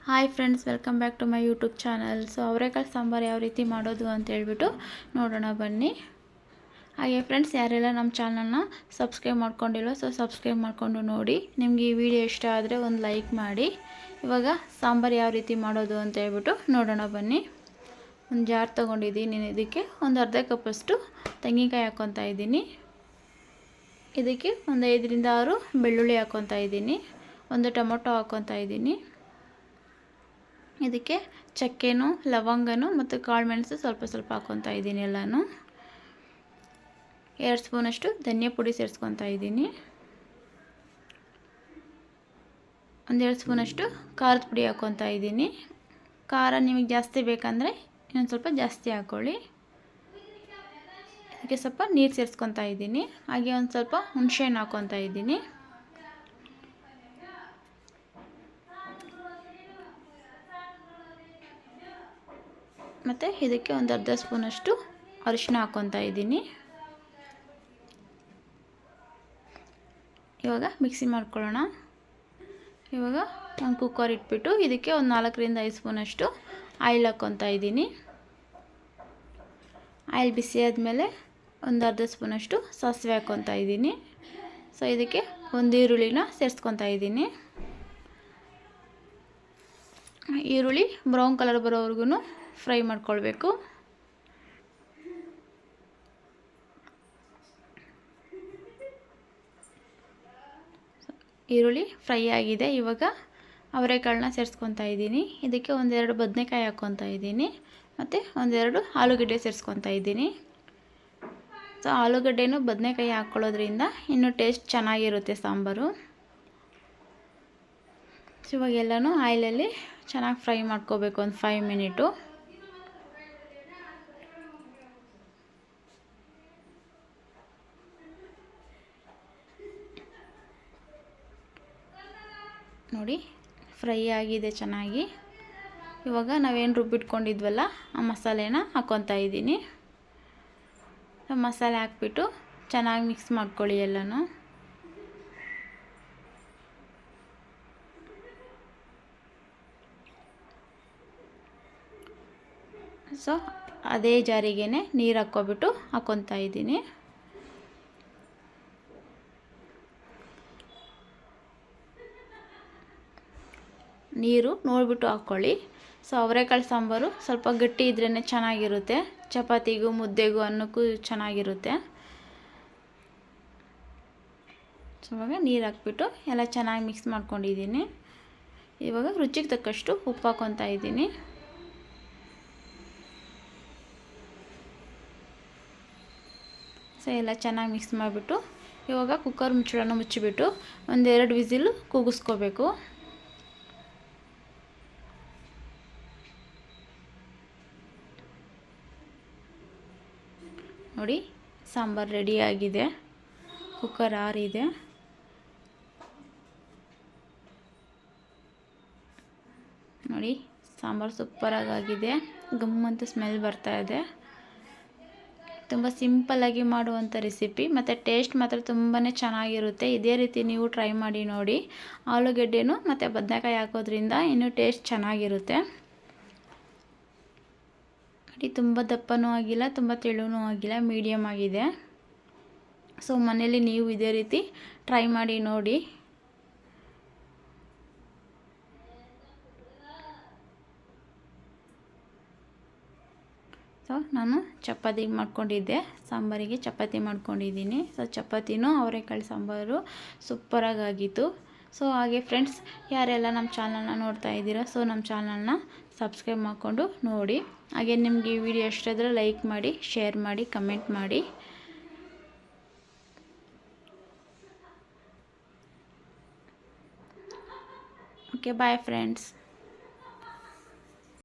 Hi friends, welcome back to my YouTube channel. So ಅವರೆಕಾಳು ಸಾಂಬಾರು ಯಾವ ರೀತಿ ಮಾಡೋದು ಅಂತ ಹೇಳ್ಬಿಟ್ಟು ನೋಡೋಣ ಬನ್ನಿ. ಹಾಗೆ ಫ್ರೆಂಡ್ಸ್, ಯಾರೆಲ್ಲ ನಮ್ಮ ಚಾನಲ್ನ ಸಬ್ಸ್ಕ್ರೈಬ್ ಮಾಡ್ಕೊಂಡಿಲ್ಲ, ಸೊ ಸಬ್ಸ್ಕ್ರೈಬ್ ಮಾಡಿಕೊಂಡು ನೋಡಿ. ನಿಮಗೆ ಈ ವಿಡಿಯೋ ಇಷ್ಟ ಆದರೆ ಒಂದು ಲೈಕ್ ಮಾಡಿ. ಇವಾಗ ಸಾಂಬಾರು ಯಾವ ರೀತಿ ಮಾಡೋದು ಅಂತ ಹೇಳ್ಬಿಟ್ಟು ನೋಡೋಣ ಬನ್ನಿ. ಒಂದು ಜಾರ್ ತೊಗೊಂಡಿದ್ದೀನಿ. ಇದಕ್ಕೆ ಒಂದು ಅರ್ಧ ಕಪ್ಪಷ್ಟು ತೆಂಗಿನಕಾಯಿ ಹಾಕ್ಕೊತಾ ಇದ್ದೀನಿ. ಇದಕ್ಕೆ ಒಂದು 5ರಿಂದ 6 ಬೆಳ್ಳುಳ್ಳಿ ಹಾಕ್ಕೊತಾ ಇದ್ದೀನಿ. ಒಂದು ಟೊಮೊಟೊ ಹಾಕ್ಕೊತಾ ಇದ್ದೀನಿ. ಇದಕ್ಕೆ ಚಕ್ಕೆನೂ, ಲವಂಗನೂ ಮತ್ತು ಕಾಳು ಮೆಣಸು ಸ್ವಲ್ಪ ಹಾಕ್ಕೊತಾ ಇದ್ದೀನಿ. ಎಲ್ಲನೂ 2 ಸ್ಪೂನಷ್ಟು ಧನಿಯಾ ಪುಡಿ ಸೇರಿಸ್ಕೊತಾ ಇದ್ದೀನಿ. 1 ಸ್ಪೂನಷ್ಟು ಖಾರದ ಪುಡಿ ಹಾಕ್ಕೊತಾ ಇದ್ದೀನಿ. ಖಾರ ನಿಮಗೆ ಜಾಸ್ತಿ ಬೇಕಂದರೆ ಇನ್ನೊಂದು ಸ್ವಲ್ಪ ಜಾಸ್ತಿ ಹಾಕ್ಕೊಳ್ಳಿ. ಇದಕ್ಕೆ ಸ್ವಲ್ಪ ನೀರು ಸೇರಿಸ್ಕೊತಾ ಇದ್ದೀನಿ. ಹಾಗೆ ಒಂದು ಸ್ವಲ್ಪ ಹುಣಸೆಹಣ್ಣು ಹಾಕ್ಕೊತಾ ಇದ್ದೀನಿ. ಮತ್ತು ಇದಕ್ಕೆ ಒಂದು ಅರ್ಧ ಸ್ಪೂನಷ್ಟು ಅರಿಶಿನ ಹಾಕ್ಕೊತಾ ಇದ್ದೀನಿ. ಇವಾಗ ಮಿಕ್ಸಿ ಮಾಡ್ಕೊಳ್ಳೋಣ. ಇವಾಗ ಒಂದು ಕುಕ್ಕರ್ ಇಟ್ಬಿಟ್ಟು ಇದಕ್ಕೆ ಒಂದು 4ರಿಂದ 5 ಸ್ಪೂನಷ್ಟು ಆಯಿಲ್ ಹಾಕ್ಕೊತಾ ಇದ್ದೀನಿ. ಆಯಿಲ್ ಬಿಸಿ ಆದಮೇಲೆ ಒಂದು ಅರ್ಧ ಸ್ಪೂನಷ್ಟು ಸಾಸಿವೆ ಹಾಕ್ಕೊತಾ ಇದ್ದೀನಿ. ಸೊ ಇದಕ್ಕೆ ಒಂದು ಈರುಳ್ಳಿನ ಸೇರಿಸ್ಕೊತಾ ಇದ್ದೀನಿ. ಈರುಳ್ಳಿ ಬ್ರೌನ್ ಕಲರ್ ಬರೋವರೆಗೂ ಫ್ರೈ ಮಾಡ್ಕೊಳ್ಬೇಕು. ಈರುಳ್ಳಿ ಫ್ರೈ ಆಗಿದೆ. ಇವಾಗ ಅವರೆಕಾಳನ್ನ ಸೇರಿಸ್ಕೊತಾ ಇದ್ದೀನಿ. ಇದಕ್ಕೆ 1-2 ಬದನೆಕಾಯಿ ಹಾಕ್ಕೊತಾ ಇದ್ದೀನಿ. ಮತ್ತು 1-2 ಆಲೂಗಡ್ಡೆ ಸೇರಿಸ್ಕೊತಾ ಇದ್ದೀನಿ. ಸೊ ಆಲೂಗಡ್ಡೆನೂ ಬದನೆಕಾಯಿ ಹಾಕ್ಕೊಳ್ಳೋದ್ರಿಂದ ಇನ್ನೂ ಟೇಸ್ಟ್ ಚೆನ್ನಾಗಿರುತ್ತೆ ಸಾಂಬಾರು. ಸೊ ಇವಾಗ ಎಲ್ಲನೂ ಆಯಿಲಲ್ಲಿ ಚೆನ್ನಾಗಿ ಫ್ರೈ ಮಾಡ್ಕೋಬೇಕು ಒಂದು 5 ಮಿನಿಟು. ನೋಡಿ, ಫ್ರೈ ಆಗಿದೆ ಚೆನ್ನಾಗಿ. ಇವಾಗ ನಾವೇನು ರುಬ್ಬಿಟ್ಕೊಂಡಿದ್ವಲ್ಲ ಆ ಮಸಾಲೆನ ಹಾಕ್ಕೊತಾ ಇದ್ದೀನಿ. ಮಸಾಲೆ ಹಾಕ್ಬಿಟ್ಟು ಚೆನ್ನಾಗಿ ಮಿಕ್ಸ್ ಮಾಡ್ಕೊಳ್ಳಿ ಎಲ್ಲನೂ. ಸೊ ಅದೇ ಜಾರಿಗೆ ನೀರು ಹಾಕ್ಕೊತಾ ಇದ್ದೀನಿ. ನೀರು ನೋಡಿಬಿಟ್ಟು ಹಾಕ್ಕೊಳ್ಳಿ. ಸೊ ಅವರೆಕಾಳು ಸಾಂಬಾರು ಸ್ವಲ್ಪ ಗಟ್ಟಿ ಇದ್ರೇ ಚೆನ್ನಾಗಿರುತ್ತೆ. ಚಪಾತಿಗೂ, ಮುದ್ದೆಗೂ, ಅನ್ನಕ್ಕೂ ಚೆನ್ನಾಗಿರುತ್ತೆ. ಸೊ ಇವಾಗ ನೀರು ಹಾಕ್ಬಿಟ್ಟು ಎಲ್ಲ ಚೆನ್ನಾಗಿ ಮಿಕ್ಸ್ ಮಾಡ್ಕೊಂಡಿದ್ದೀನಿ. ಇವಾಗ ರುಚಿಗೆ ತಕ್ಕಷ್ಟು ಉಪ್ಪು ಹಾಕ್ಕೊತಾ ಇದ್ದೀನಿ. ಸೊ ಎಲ್ಲ ಚೆನ್ನಾಗಿ ಮಿಕ್ಸ್ ಮಾಡಿಬಿಟ್ಟು ಇವಾಗ ಕುಕ್ಕರ್ ಮುಚ್ಚಳನ ಮುಚ್ಚಿಬಿಟ್ಟು 1-2 ವಿಸಿಲ್ ಕೂಗಿಸ್ಕೋಬೇಕು. ನೋಡಿ, ಸಾಂಬಾರು ರೆಡಿಯಾಗಿದೆ. ಕುಕ್ಕರ್ ಆರಿದೆ. ನೋಡಿ, ಸಾಂಬಾರು ಸೂಪರಾಗಿದೆ. ಗಮ್ಮಂತ ಸ್ಮೆಲ್ ಬರ್ತಾ ಇದೆ. ತುಂಬ ಸಿಂಪಲ್ಲಾಗಿ ಮಾಡುವಂಥ ರೆಸಿಪಿ, ಮತ್ತು ಟೇಸ್ಟ್ ಮಾತ್ರ ತುಂಬಾ ಚೆನ್ನಾಗಿರುತ್ತೆ. ಇದೇ ರೀತಿ ನೀವು ಟ್ರೈ ಮಾಡಿ ನೋಡಿ. ಆಲೂಗಡ್ಡೆನೂ ಮತ್ತು ಬದನೆಕಾಯಿ ಹಾಕೋದ್ರಿಂದ ಇನ್ನೂ ಟೇಸ್ಟ್ ಚೆನ್ನಾಗಿರುತ್ತೆ. ನೋಡಿ, ತುಂಬ ದಪ್ಪನೂ ಆಗಿಲ್ಲ, ತುಂಬ ತೆಳುವೂ ಆಗಿಲ್ಲ, ಮೀಡಿಯಮ್ ಆಗಿದೆ. ಸೊ ಮನೇಲಿ ನೀವು ಇದೇ ರೀತಿ ಟ್ರೈ ಮಾಡಿ ನೋಡಿ. ಸೊ ನಾನು ಚಪಾತಿ ಮಾಡ್ಕೊಂಡಿದ್ದೆ, ಸಾಂಬಾರಿಗೆ ಚಪಾತಿ ಮಾಡ್ಕೊಂಡಿದ್ದೀನಿ. ಸೊ ಚಪಾತಿನೂ ಅವರೆಕಾಳು ಸಾಂಬಾರು ಸೂಪರಾಗಿತ್ತು. ಸೊ ಹಾಗೆ ಫ್ರೆಂಡ್ಸ್, ಯಾರೆಲ್ಲ ನಮ್ಮ ಚಾನಲ್ನ ನೋಡ್ತಾ ಇದ್ದೀರಾ, ಸೊ ನಮ್ಮ ಚಾನಲ್ನ ಸಬ್ಸ್ಕ್ರೈಬ್ ಮಾಡಿಕೊಂಡು ನೋಡಿ. ಹಾಗೆ ನಿಮಗೆ ಈ ವಿಡಿಯೋ ಇಷ್ಟ ಆದರೆ ಲೈಕ್ ಮಾಡಿ, ಶೇರ್ ಮಾಡಿ, ಕಮೆಂಟ್ ಮಾಡಿ. Okay, bye friends.